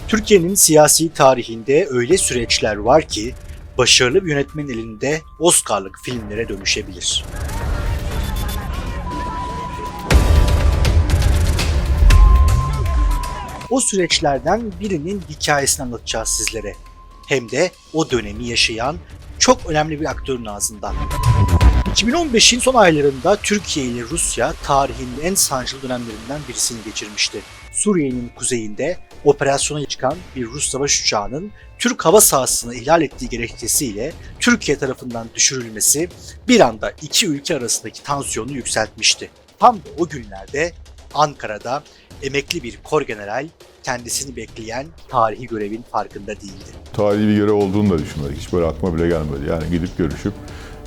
Türkiye'nin siyasi tarihinde öyle süreçler var ki başarılı bir yönetmenin elinde Oscar'lık filmlere dönüşebilir. O süreçlerden birinin hikayesini anlatacağız sizlere. Hem de o dönemi yaşayan çok önemli bir aktörün ağzından. 2015'in son aylarında Türkiye ile Rusya tarihin en sancılı dönemlerinden birisini geçirmişti. Suriye'nin kuzeyinde operasyona çıkan bir Rus savaş uçağının Türk hava sahasını ihlal ettiği gerekçesiyle Türkiye tarafından düşürülmesi bir anda iki ülke arasındaki tansiyonu yükseltmişti. Tam da o günlerde Ankara'da emekli bir korgeneral kendisini bekleyen tarihi görevin farkında değildi. Tarihi bir görev olduğunu da düşünmedik. Hiç böyle aklıma bile gelmedi. Yani gidip görüşüp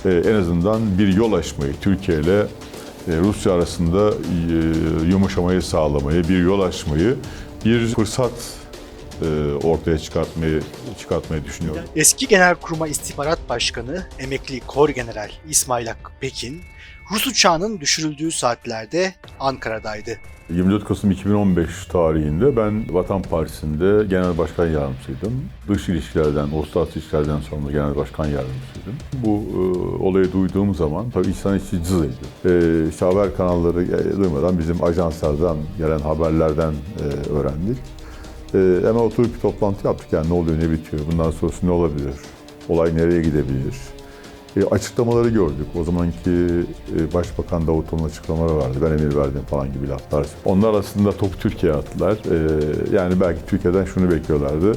en azından bir yol açmayı, Türkiye ile Rusya arasında yumuşamayı sağlamayı, bir yol açmayı, bir fırsat ortaya çıkartmayı düşünüyorum. Eski Genelkurmay İstihbarat Başkanı emekli Korgeneral İsmail Hakkı Pekin, Rus uçağının düşürüldüğü saatlerde Ankara'daydı. 24 Kasım 2015 tarihinde ben Vatan Partisi'nde Genel Başkan Yardımcısıydım. Dış ilişkilerden, uluslararası ilişkilerden sonra Genel Başkan Yardımcısıydım. Bu olayı duyduğum zaman tabii insan içi cızıydı. İşte haber kanalları duymadan bizim ajanslardan gelen haberlerden öğrendik. Hemen oturup bir toplantı yaptık. Yani ne oluyor, ne bitiyor, bundan sonrası ne olabilir, olay nereye gidebilir? Açıklamaları gördük. O zamanki Başbakan Davutoğlu'nun açıklamaları vardı. Ben emir verdim falan gibi laflar. Onlar aslında topu Türkiye'ye attılar. Yani belki Türkiye'den şunu bekliyorlardı.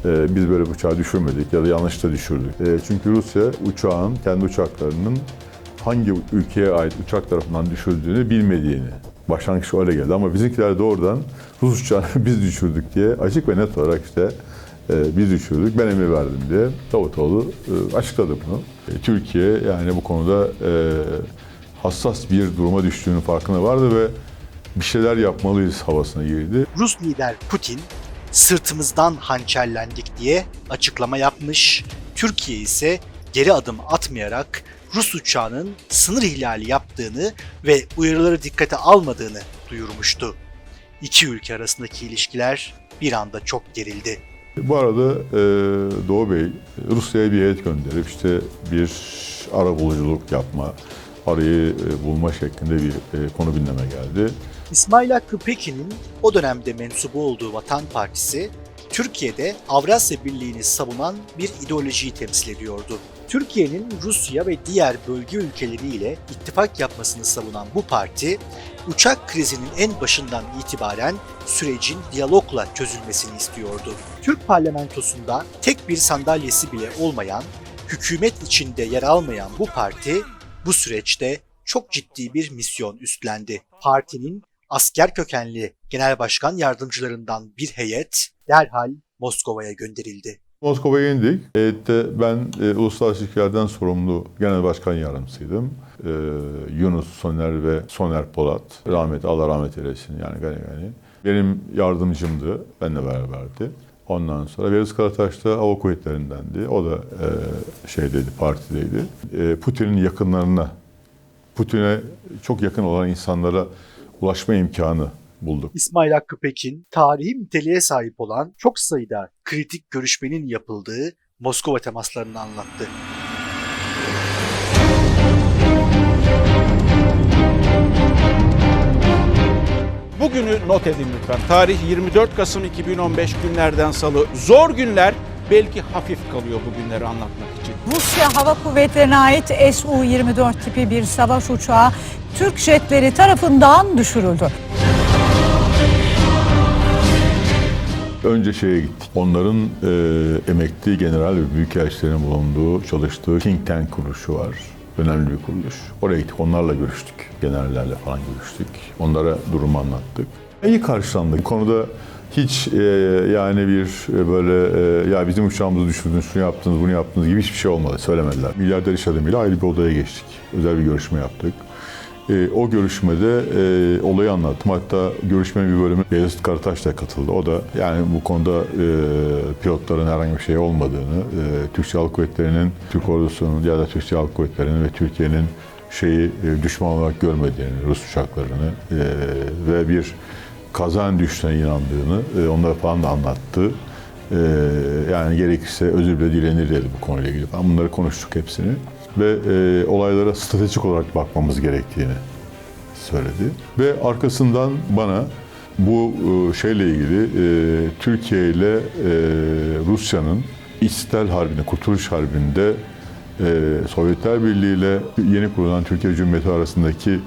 Biz böyle uçağı düşürmedik ya da yanlışla düşürdük. Çünkü Rusya uçağın, kendi uçaklarının hangi ülkeye ait uçak tarafından düşürdüğünü bilmediğini. Başlangıç öyle geldi ama bizimkiler de oradan Rus uçağını biz düşürdük diye açık ve net olarak işte biz düşürdük, ben emir verdim diye Davutoğlu açıkladı bunu. Türkiye yani bu konuda hassas bir duruma düştüğünün farkına vardı ve bir şeyler yapmalıyız havasına girdi. Rus lider Putin, sırtımızdan hançerlendik diye açıklama yapmış, Türkiye ise geri adım atmayarak Rus uçağının sınır ihlali yaptığını ve uyarıları dikkate almadığını duyurmuştu. İki ülke arasındaki ilişkiler bir anda çok gerildi. Bu arada Doğu Bey Rusya'ya bir heyet gönderip işte bir arabuluculuk yapma, arayı bulma şeklinde bir konu gündeme geldi. İsmail Hakkı Pekin'in o dönemde mensubu olduğu Vatan Partisi, Türkiye'de Avrasya Birliği'ni savunan bir ideolojiyi temsil ediyordu. Türkiye'nin Rusya ve diğer bölge ülkeleriyle ittifak yapmasını savunan bu parti, uçak krizinin en başından itibaren sürecin diyalogla çözülmesini istiyordu. Türk parlamentosunda tek bir sandalyesi bile olmayan, hükümet içinde yer almayan bu parti, bu süreçte çok ciddi bir misyon üstlendi. Partinin asker kökenli genel başkan yardımcılarından bir heyet derhal Moskova'ya gönderildi. Moskova'ya indik. Heyette ben uluslararası ilişkilerden sorumlu genel başkan yardımcısıydım. Yunus Soner ve Soner Polat. Allah rahmet eylesin yani gani. Benim yardımcımdı, benimle beraberdi. Ondan sonra Veriz Karataş da Hava Kuvvetlerindendi. O da partideydi. Putin'in yakınlarına, Putin'e çok yakın olan insanlara ulaşma imkanı bulduk. İsmail Hakkı Pekin, tarihi niteliğe sahip olan çok sayıda kritik görüşmenin yapıldığı Moskova temaslarını anlattı. Bugünü not edin lütfen. Tarih 24 Kasım 2015 günlerden salı. Zor günler, belki hafif kalıyor bu günleri anlatmak için. Rusya Hava Kuvvetleri'ne ait Su-24 tipi bir savaş uçağı Türk jetleri tarafından düşürüldü. Önce şeye gittik. Onların emekli general ve büyükelçilerin bulunduğu, çalıştığı think tank kuruluşu var. Önemli bir kuruluş. Oraya gittik, onlarla görüştük. Generallerle falan görüştük. Onlara durumu anlattık. İyi karşılandık. Bu konuda hiç yani bir böyle ya bizim uçağımızı düşürdünüz, şunu yaptınız, bunu yaptınız gibi hiçbir şey olmadı. Söylemediler. Milyarder iş adamıyla ayrı bir odaya geçtik. Özel bir görüşme yaptık. O görüşmede olayı anlattım. Hatta görüşmenin bir bölümü Beyazıt Karataş da katıldı. O da yani bu konuda pilotların herhangi bir şey olmadığını, Türk Silahlı Kuvvetleri'nin, Türk ordusunun ya da Türk Silahlı Kuvvetleri'nin ve Türkiye'nin düşman olarak görmediğini, Rus uçaklarını ve bir kazan düştüğüne inandığını onlara falan da anlattı. Yani gerekirse özür bile dilenir dedi bu konuyla ilgili falan. Bunları konuştuk hepsini. Ve olaylara stratejik olarak bakmamız gerektiğini söyledi. Ve arkasından bana bu şeyle ilgili Türkiye ile Rusya'nın İstiklal Harbi'nde, Kurtuluş Harbi'nde Sovyetler Birliği ile yeni kurulan Türkiye Cumhuriyeti arasındaki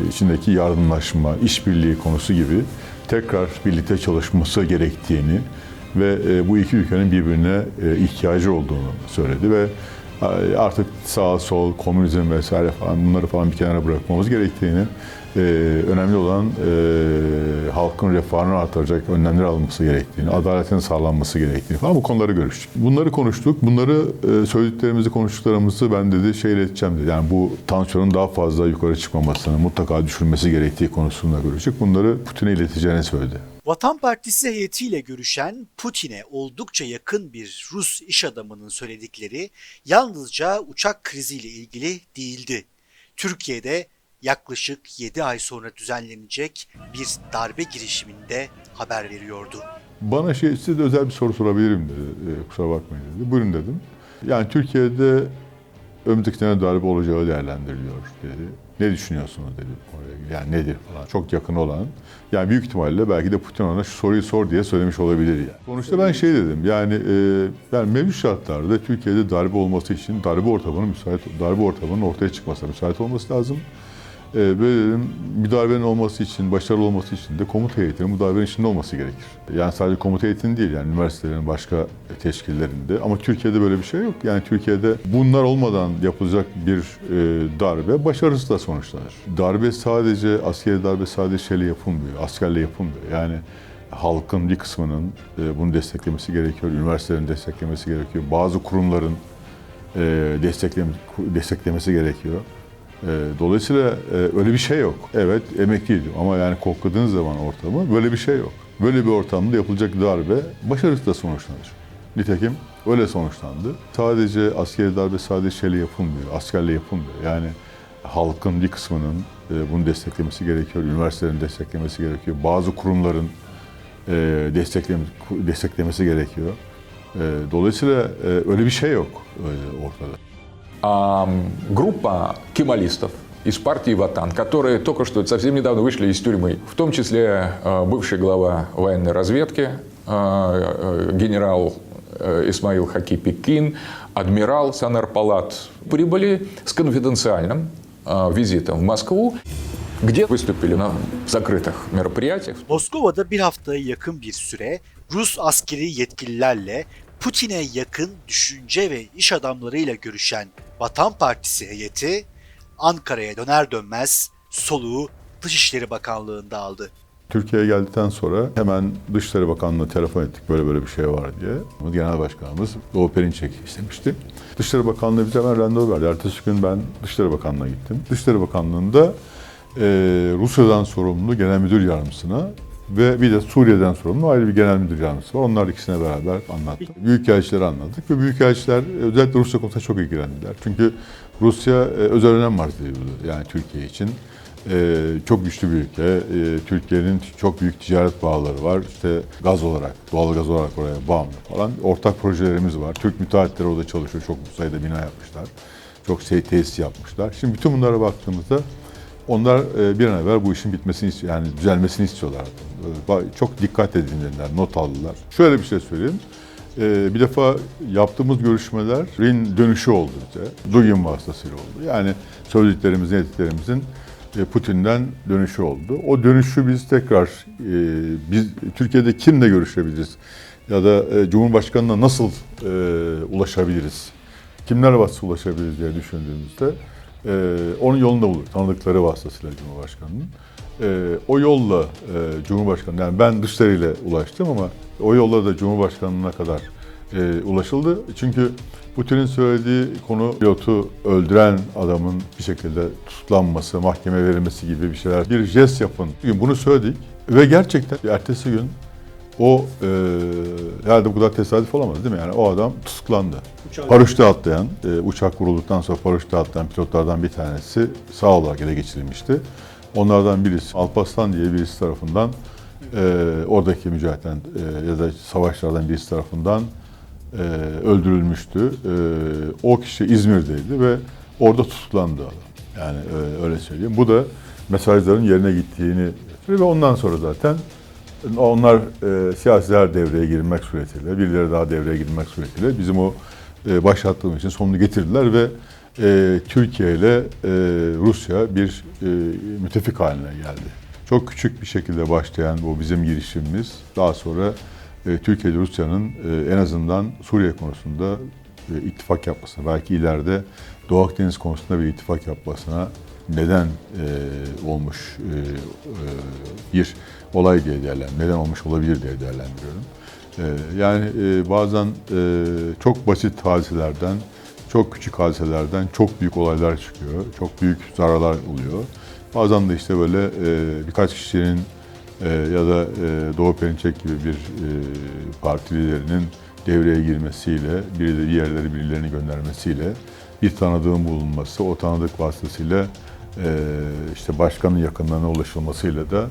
içindeki yardımlaşma, işbirliği konusu gibi tekrar birlikte çalışması gerektiğini ve bu iki ülkenin birbirine ihtiyacı olduğunu söyledi ve artık sağ, sol, komünizm vesaire falan bunları falan bir kenara bırakmamız gerektiğini, önemli olan halkın refahını artıracak önlemler alınması gerektiğini, adaletin sağlanması gerektiğini falan bu konuları görüştük. Bunları konuştuk. Bunları söylediklerimizi, konuştuklarımızı ben dedi ileteceğim dedi. Yani bu tansiyonun daha fazla yukarı çıkmamasını, mutlaka düşürülmesi gerektiği konusunda görüştük. Bunları Putin'e ileteceğini söyledi. Vatan Partisi heyetiyle görüşen Putin'e oldukça yakın bir Rus iş adamının söyledikleri yalnızca uçak kriziyle ilgili değildi. Türkiye'de yaklaşık 7 ay sonra düzenlenecek bir darbe girişiminde haber veriyordu. Bana size de özel bir soru sorabilirim dedi. Kusura bakmayın dedi. Buyurun dedim. Yani Türkiye'de önümüzdeki sene darbe olacağı değerlendiriliyor dedi. Ne düşünüyorsunuz dedi. Yani nedir falan. Çok yakın olan. Yani büyük ihtimalle belki de Putin ona şu soruyu sor diye söylemiş olabilir yani. Sonuçta ben dedim. Yani mevcut şartlarda Türkiye'de darbe olması için darbe ortamının ortaya çıkmasına müsait olması lazım. Böyle dedim, müdahalenin olması için, başarılı olması için de komuta heyetinin müdahalenin içinde olması gerekir. Yani sadece komuta heyetinin değil, yani üniversitelerin başka teşkillerinde. Ama Türkiye'de böyle bir şey yok. Yani Türkiye'de bunlar olmadan yapılacak bir darbe başarısızla sonuçlanır. Darbe sadece, askeri darbe sadece şeyle yapılmıyor, askerle yapılmıyor. Yani halkın bir kısmının bunu desteklemesi gerekiyor, üniversitelerin desteklemesi gerekiyor, bazı kurumların desteklemesi gerekiyor. Dolayısıyla öyle bir şey yok. Evet, emekliydim ama yani kokladığınız zaman ortamı böyle bir şey yok. Böyle bir ortamda yapılacak darbe başarısızla sonuçlanır. Nitekim öyle sonuçlandı. Sadece askeri darbe sadece şeyle yapılmıyor, askerle yapılmıyor. Yani halkın bir kısmının bunu desteklemesi gerekiyor, üniversitelerin desteklemesi gerekiyor, bazı kurumların desteklemesi gerekiyor. Dolayısıyla öyle bir şey yok ortada. Группа кемалистов из партии «Ватан», которые только что совсем недавно вышли из тюрьмы, в том числе бывший глава военной разведки генерал Исмаил Хаки Пекин, адмирал Санер Палат, прибыли с конфиденциальным визитом в Москву, где выступили на закрытых мероприятиях. Moskova'da bir haftaya yakın bir süre Rus askeri yetkililerle Putin'e yakın düşünce ve iş adamlarıyla görüşen Vatan Partisi heyeti Ankara'ya döner dönmez soluğu Dışişleri Bakanlığı'nda aldı. Türkiye'ye geldikten sonra hemen Dışişleri Bakanlığı'na telefon ettik böyle böyle bir şey var diye. Genel Başkanımız Doğu Perinçek istemişti. Dışişleri Bakanlığı bize hemen randevu verdi. Ertesi gün ben Dışişleri Bakanlığı'na gittim. Dışişleri Bakanlığı'nda Rusya'dan sorumlu Genel Müdür Yardımcısına ve bir de Suriye'den sorumlu ayrı bir genel müdür yardımcısı var. Onlar ikisine beraber anlattık. Büyükelçileri anlattık ve büyükelçiler özellikle Rusya konusunda çok ilgilendiler. Çünkü Rusya özel önem var yani Türkiye için. Çok güçlü bir ülke. Türkiye'nin çok büyük ticaret bağları var. İşte gaz olarak, doğal gaz olarak oraya bağımlı falan. Ortak projelerimiz var. Türk müteahhitleri orada çalışıyor. Çok sayıda bina yapmışlar. Çok tesis yapmışlar. Şimdi bütün bunlara baktığımızda onlar bir an evvel bu işin bitmesini yani düzelmesini istiyorlardı. Çok dikkat edin dediler, not aldılar. Şöyle bir şey söyleyeyim. Bir defa yaptığımız görüşmelerin dönüşü oldu bize. Dugin vasıtasıyla oldu. Yani söylediklerimizin, ettiklerimizin Putin'den dönüşü oldu. O dönüşü biz tekrar, biz Türkiye'de kimle görüşebiliriz? Ya da Cumhurbaşkanı'na nasıl ulaşabiliriz? Kimlerle vasıtasıyla ulaşabiliriz diye düşündüğümüzde onun yolunda bulur. Tanıdıkları vasıtasıyla Cumhurbaşkanı'nın. O yolla Cumhurbaşkanı, yani ben dışlarıyla ulaştım ama o yolla da Cumhurbaşkanı'na kadar ulaşıldı. Çünkü Putin'in söylediği konu pilotu öldüren adamın bir şekilde tutuklanması, mahkemeye verilmesi gibi bir şeyler. Bir jest yapın. Bugün bunu söyledik ve gerçekten ertesi gün o herhalde bu kadar tesadüf olamaz değil mi? Yani o adam tutuklandı. Paraşütle atlayan, uçak vurulduktan sonra paraşütle atlayan pilotlardan bir tanesi sağ olarak ele geçirilmişti. Onlardan birisi Alparslan diye birisi tarafından oradaki mücahitten ya da savaşlardan birisi tarafından öldürülmüştü. O kişi İzmir'deydi ve orada tutuklandı adam. Yani öyle söyleyeyim. Bu da mesajların yerine gittiğini gösteriyor ve ondan sonra zaten onlar siyasiler devreye girmek suretiyle, birileri daha devreye girmek suretiyle bizim o başlattığımız için sonunu getirdiler ve Türkiye ile Rusya bir müttefik haline geldi. Çok küçük bir şekilde başlayan bu bizim girişimimiz daha sonra Türkiye ile Rusya'nın en azından Suriye konusunda ittifak yapmasına, belki ileride Doğu Akdeniz konusunda bir ittifak yapmasına neden olmuş bir olay diye değerlendiriyorum. Neden olmuş olabilir diye değerlendiriyorum. Yani bazen çok basit hadiselerden, çok küçük hadiselerden çok büyük olaylar çıkıyor, çok büyük zararlar oluyor. Bazen de işte böyle birkaç kişinin ya da Doğu Perinçek gibi bir parti liderinin devreye girmesiyle, diğerleri birilerini göndermesiyle bir tanıdığın bulunması, o tanıdık vasıtasıyla işte başkanın yakınlarına ulaşılmasıyla da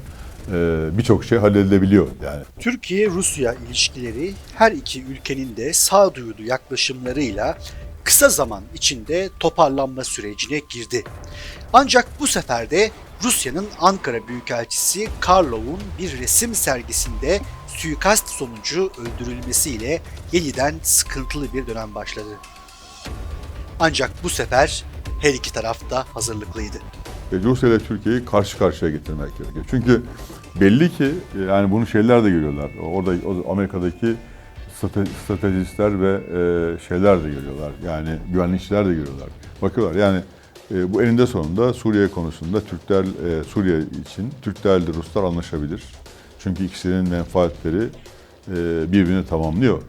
birçok şey halledilebiliyor yani. Türkiye-Rusya ilişkileri her iki ülkenin de sağduyulu yaklaşımlarıyla kısa zaman içinde toparlanma sürecine girdi. Ancak bu sefer de Rusya'nın Ankara Büyükelçisi Karlov'un bir resim sergisinde suikast sonucu öldürülmesiyle yeniden sıkıntılı bir dönem başladı. Ancak bu sefer her iki taraf da hazırlıklıydı. Rusya ile Türkiye'yi karşı karşıya getirmek gerekiyor. Çünkü belli ki yani bunu şeyler de görüyorlar. Orada Amerika'daki stratejistler ve şeyler de görüyorlar. Yani güvenlikçiler de görüyorlar. Bakıyorlar yani bu eninde sonunda Suriye konusunda Türkler Suriye için Türklerle Ruslar anlaşabilir. Çünkü ikisinin menfaatleri birbirini tamamlıyor.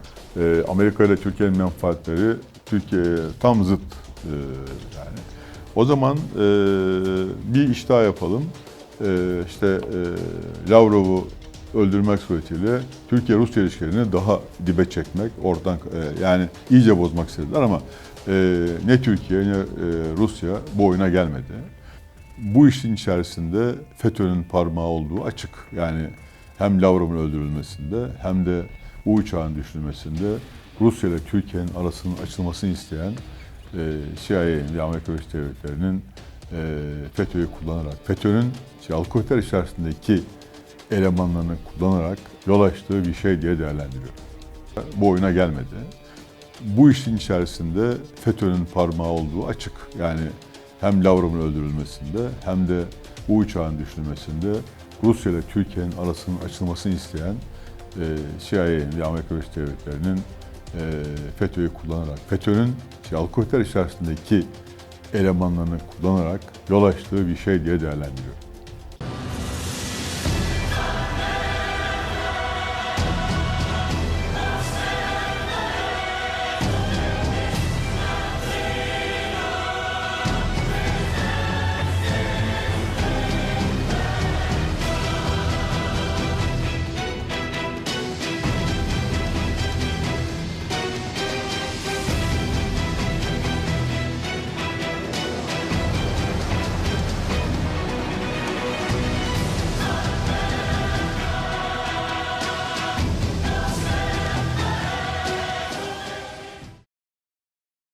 Amerika ile Türkiye'nin menfaatleri Türkiye'ye tam zıt yani. O zaman bir iş daha yapalım. Lavrov'u öldürmek suretiyle Türkiye-Rusya ilişkilerini daha dibe çekmek, oradan yani iyice bozmak istediler ama ne Türkiye ne Rusya bu oyuna gelmedi. Bu işin içerisinde FETÖ'nün parmağı olduğu açık. Yani hem Lavrov'un öldürülmesinde hem de bu uçağın düşürülmesinde Rusya ile Türkiye'nin arasının açılmasını isteyen CIA'nin ve Amerika Birleşik Devletleri'nin FETÖ'yü kullanarak, FETÖ'nün Al-Kaide içerisindeki elemanlarını kullanarak yol açtığı bir şey diye değerlendiriyor. Bu oyuna gelmedi. Bu işin içerisinde FETÖ'nün parmağı olduğu açık. Yani hem Lavrov'un öldürülmesinde hem de bu uçağın düşürülmesinde Rusya ile Türkiye'nin arasının açılmasını isteyen CIA'nin ve Amerika Birleşik Devletleri'nin FETÖ'yü kullanarak, FETÖ'nün Al-Kaide içerisindeki elemanlarını kullanarak yol açtığı bir şey diye değerlendiriyor.